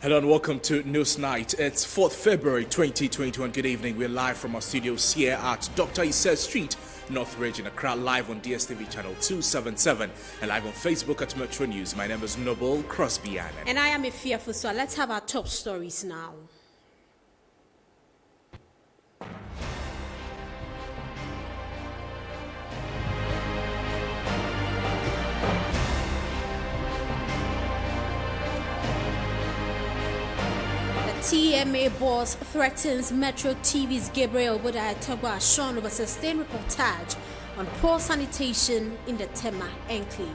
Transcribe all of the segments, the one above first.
Hello and welcome to News Night. It's 4th February 2021. Good evening. We're live from our studios here at Dr. Issa Street, North Ridge in Accra, live on DSTV channel 277 and live on Facebook at Metro News. My name is Noble Crosby Annan. And I am a fearful, so let's have our top stories now. TMA boss threatens Metro TV's Gabriel Obodai over sustained reportage on poor sanitation in the Tema enclave.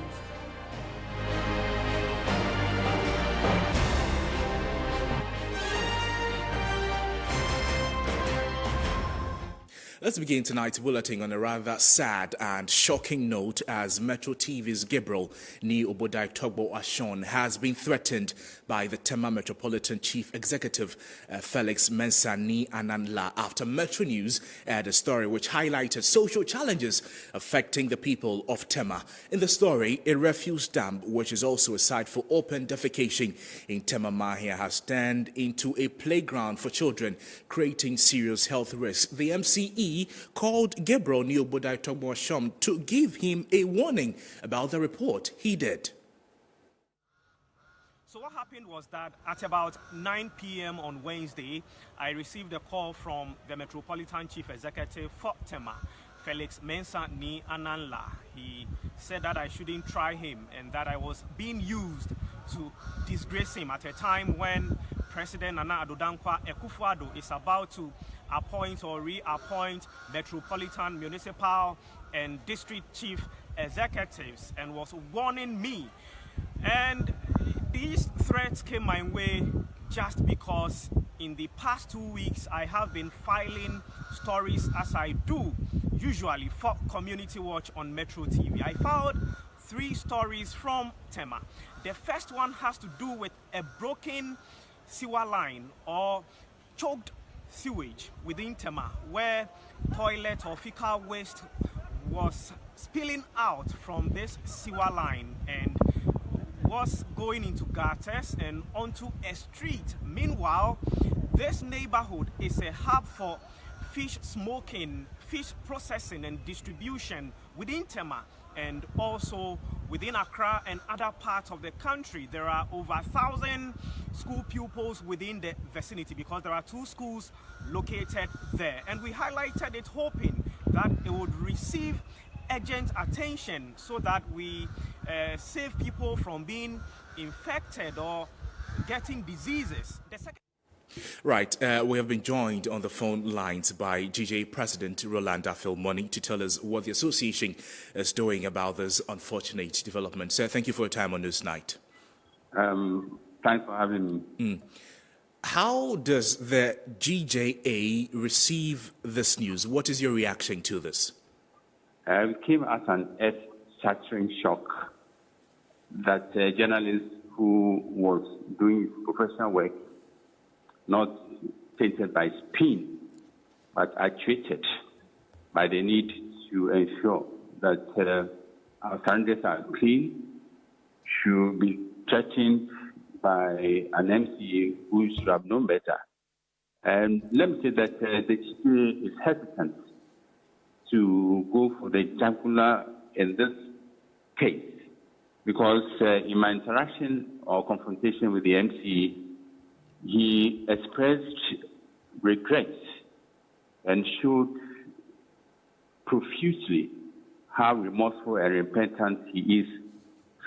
Let's begin tonight's bulletin on a rather sad and shocking note as Metro TV's Gabriel Obodai has been threatened by the Tema Metropolitan Chief Executive Felix Mensah Ananla after Metro News aired a story which highlighted social challenges affecting the people of Tema. In the story, a refuse dump, which is also a site for open defecation in Tema Mahia, has turned into a playground for children, creating serious health risks. The MCE called Gabriel Obodai to give him a warning about the report. He did. So what happened was that at about 9 p.m. on Wednesday, I received a call from the Metropolitan Chief Executive for Tema, Felix Mensah Ananla. He said that I shouldn't try him and that I was being used to disgrace him at a time when President Nana Addo Dankwa Akufo-Addo is about to appoint or reappoint metropolitan, municipal, and district chief executives, and was warning me. And these threats came my way just because in the past 2 weeks I have been filing stories as I do usually for Community Watch on Metro TV. I filed 3 stories from Tema. The first one has to do with a broken sewer line or choked sewage within Tema, where toilet or fecal waste was spilling out from this sewer line and was going into gutters and onto a street. Meanwhile, this neighborhood is a hub for fish smoking, fish processing and distribution within Tema, and also within Accra and other parts of the country. There are over 1,000 school pupils within the vicinity because there are 2 schools located there. And we highlighted it hoping that it would receive urgent attention so that we save people from being infected or getting diseases. Right, we have been joined on the phone lines by GJ President Roland Afil-Money to tell us what the association is doing about this unfortunate development. Sir, thank you for your time on this night. Thanks for having me. How does the GJA receive this news? What is your reaction to this? It came as an earth-shattering shock that a journalist who was doing professional work, not tainted by spin, but actuated by the need to ensure that our surroundings are clean, should be threatened by an MCA who should have known better. And let me say that the GPA is hesitant to go for the jugular in this case because in my interaction or confrontation with the MCA, he expressed regret and showed profusely how remorseful and repentant he is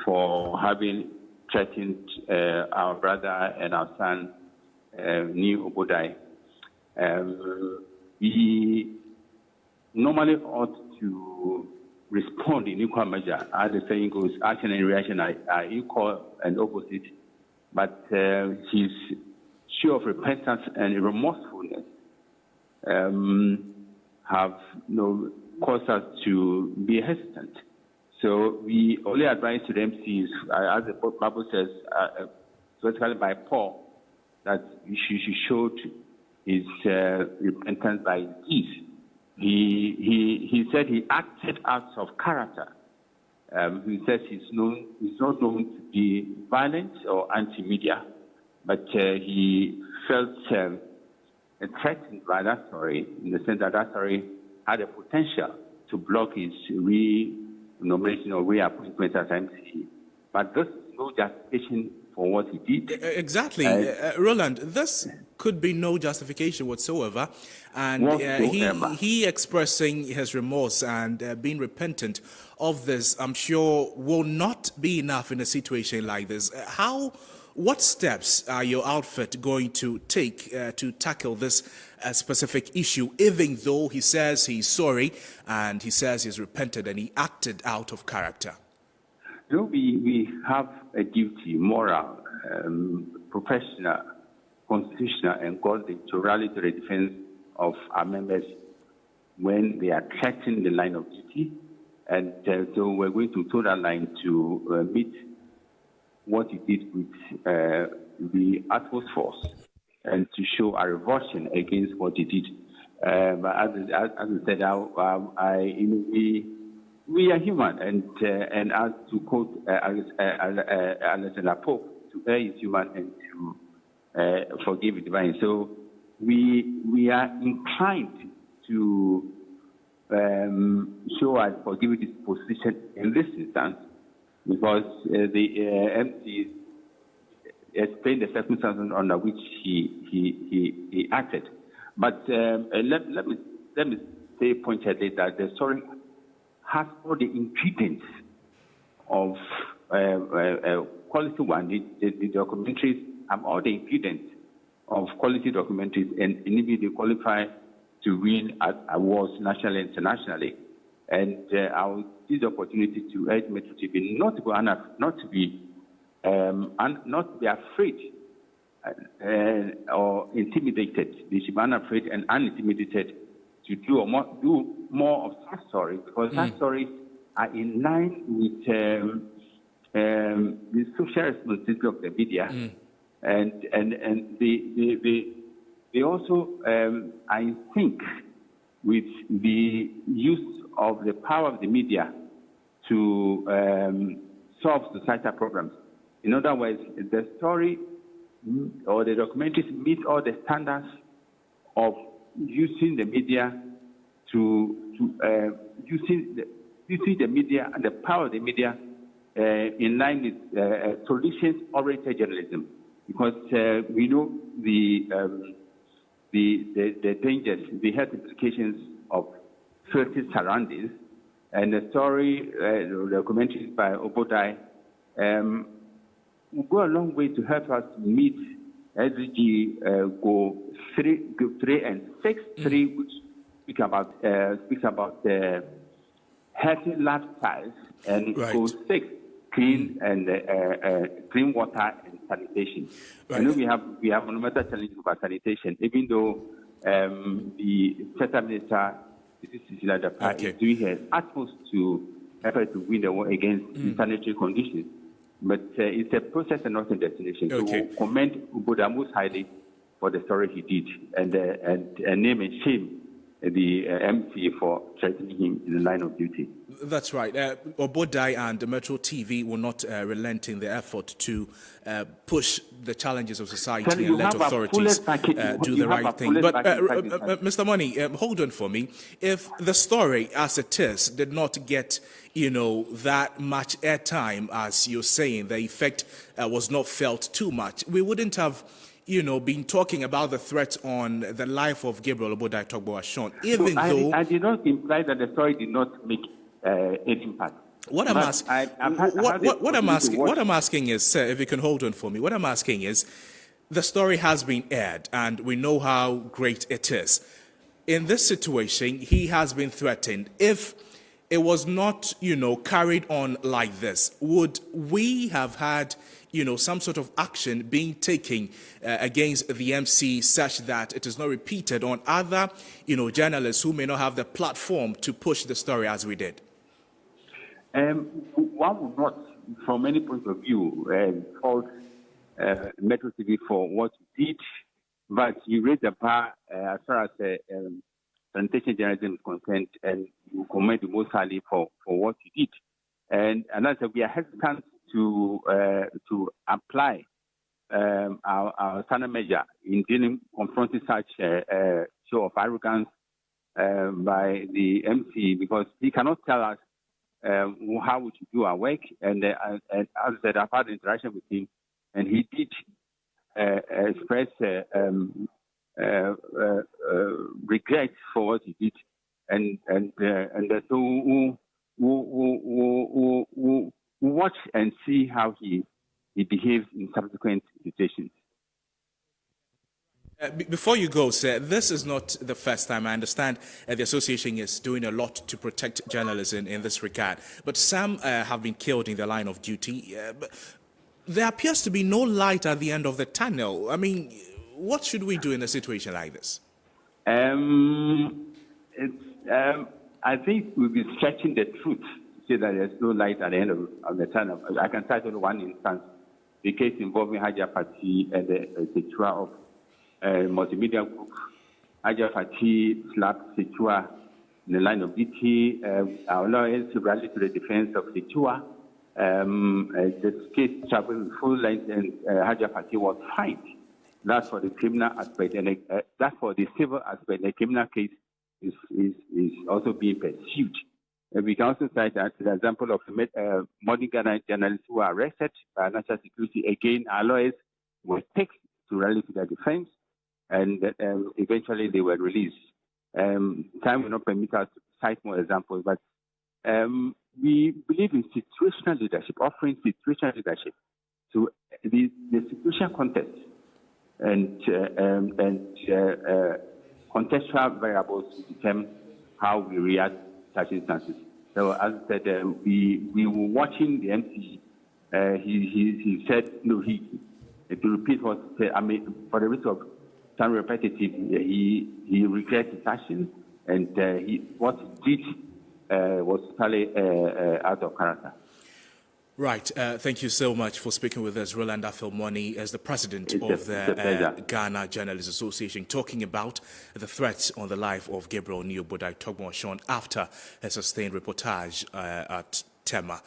for having threatened our brother and our son, Obodai. We normally ought to respond in equal measure. As the saying goes, action and reaction are equal and opposite. But his show of repentance and remorsefulness have caused us to be hesitant. So we only advise to the MCs, as the Bible says, specifically by Paul, that he showed his repentance by his deeds. He said he acted out of character. He says he's not known to be violent or anti-media, but he felt threatened by that story in the sense that that story had a potential to block his re-nomination or reappointment as MC. But this is no justification for what he did. Exactly. Roland, this could be no justification whatsoever. And he expressing his remorse and being repentant of this, I'm sure, will not be enough in a situation like this. What steps are your outfit going to take to tackle this specific issue, even though he says he's sorry and he says he's repented and he acted out of character? You know, we have a duty, moral, professional, constitutional, and godly to rally to the defense of our members when they are threatening the line of duty. And so we're going to toe that line to meet what he did with the utmost force and to show a revulsion against what he did. But as I said, we are human, and as to quote Alexander Pope, to err is human and to forgive is divine. So we are inclined to show our forgiving disposition in this instance, because the MC explained the circumstances under which he acted. But let me say pointedly that the story has all the ingredients of quality one. The documentaries have all the ingredients of quality documentaries, and indeed they qualify to win awards nationally and internationally. And I will use the opportunity to urge Metro TV not to be afraid or intimidated. They should be unafraid and unintimidated to do more of that story, because that stories are in line with the social responsibility of the media, and they also are in sync with the use of the power of the media to solve societal problems. In other words, the story or the documentaries meet all the standards of using the media using the media and the power of the media in line with solutions-oriented journalism, because we know the dangers, the health implications of filthy surroundings, and the story, the documentary by Obodai, will go a long way to help us meet SDG goal 3 and 6, 3, which speaks about healthy lifestyles, and goal 6, clean and clean water and sanitation. Right. I know we have monumental challenges about sanitation, even though the Federal Minister, is doing her utmost to effort to win the war against sanitary conditions. But it's a process and not a destination. So we'll commend Obodai most highly for the story he did, and name and shame the MC for threatening him in the line of duty. That's right. Obodai and Metro TV will not relent in their effort to push the challenges of society and let authorities do the right thing. But Mr. Money, hold on for me. If the story as it is did not get, that much airtime, as you're saying, the effect was not felt too much, we wouldn't have been talking about the threat on the life of Gabriel Obodai Togbo-Ashon, even though... I did not imply that the story did not make any impact. What I'm asking is, sir, if you can hold on for me, what I'm asking is, the story has been aired, and we know how great it is. In this situation, he has been threatened. If it was not, carried on like this, would we have had some sort of action being taken against the MC such that it is not repeated on other, journalists who may not have the platform to push the story as we did? One would not, from any point of view, fault Metro TV for what he did, but you raised the bar as far as sanitation journalism is concerned, and you commend him most highly for what he did. And as we are hesitant to apply our standard measure in dealing, confronting such show of arrogance by the MC, because he cannot tell us how we should do our work. And as I said, I've had interaction with him, and he did express regret for what he did, and so we'll watch and see how he behaves in subsequent situations. Before you go, sir, this is not the first time. I understand the association is doing a lot to protect journalists in this regard, but some have been killed in the line of duty. But there appears to be no light at the end of the tunnel. I mean, what should we do in a situation like this? I think we'll be stretching the truth to say that there's no light at the end of the tunnel. I can cite only one instance, the case involving Haja Fati and the Sechua of multimedia group. Haja Fati slapped Sechua in the line of duty. Our lawyers rallied to the defense of Sechua. The case traveled full length, and Haja Fati was fined. That's for the criminal aspect, and that's for the civil aspect. The criminal case is also being pursued. We can also cite the example of modern Ghana journalists who were arrested by national security. Again, our lawyers were picked to rally to their defense, and eventually they were released. Time will not permit us to cite more examples, but we believe in situational leadership, offering situational leadership to the situation context and contextual variables to determine how we react to such instances. So, as I said, we were watching the MC. He said, no, to repeat what he said, I mean, for the risk of sound repetitive, he regrets his action, and what he did was totally out of character. Right. Thank you so much for speaking with us. Roland Afilmoni is the president of the Ghana Journalists Association, talking about the threats on the life of Gabriel Obodai Obodai after a sustained reportage at Tema.